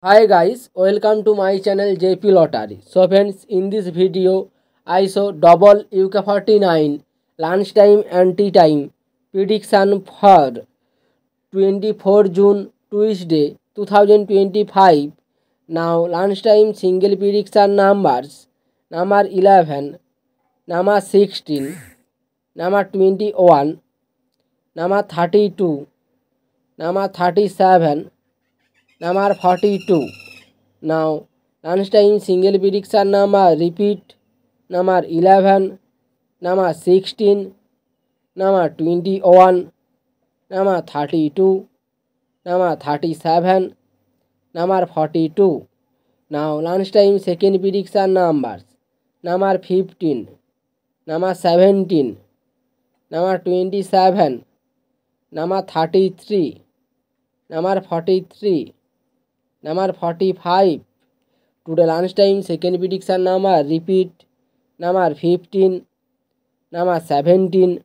Hi guys, welcome to my channel JP Lottery. So friends, in this video I show double UK49 lunchtime and tea time prediction for 24 June Tuesday 2025. Now lunchtime single prediction numbers: number 11, number 16, number 21, number 32, number 37, number 42. Now lunchtime single prediction number repeat: number 11, number 16, number 21, number 32, number 37, number 42. Now lunchtime second prediction numbers: number 15, number 17, number 27, number 33, number 43, number 45. Today lunchtime second prediction number repeat: number 15, number 17,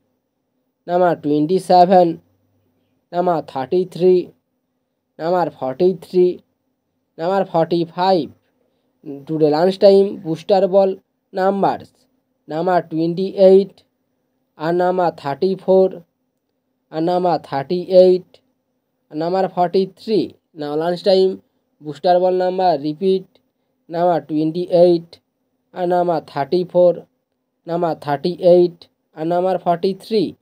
number 27, number 33, number 43, number 45. Today lunchtime booster ball numbers: number 28 and number 34 and number 38 and number 43. Now lunchtime booster ball number repeat: number 28 and number 34, number 38 and number 43.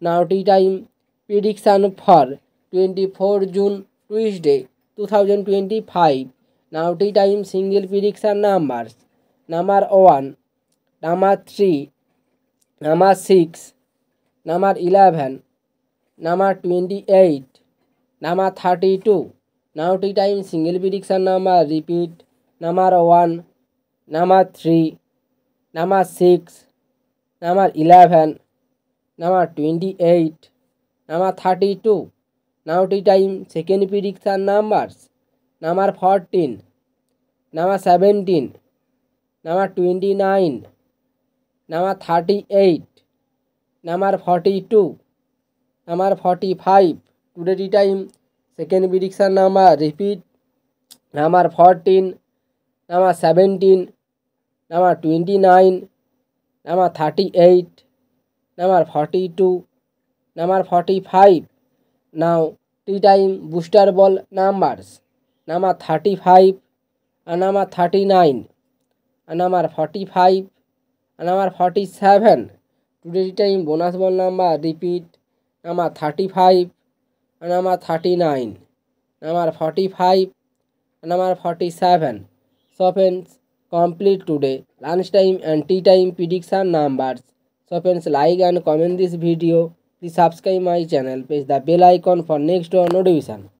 Now tea time prediction for 24 June Tuesday 2025. Now tea time single prediction numbers: number 1, number 3, number 6, number 11, number 28, number 32. Now tea time single prediction number repeat: number 1, number 3, number 6, number 11, number 28, number 32. Now tea time second prediction numbers: number 14, number 17, number 29, number 38, number 42, number 45. Today tea time second prediction number repeat: number 14, number 17, number 29, number 38, number 42, number 45. Now tea time booster ball numbers: number 35 and number 39 and number 45 and number 47. Today tea time bonus ball number repeat: number 35 and number 39, number 45 and number 47. So friends, complete today lunchtime and tea time prediction numbers. So friends, like and comment this video. Please subscribe my channel. Press the bell icon for next notification.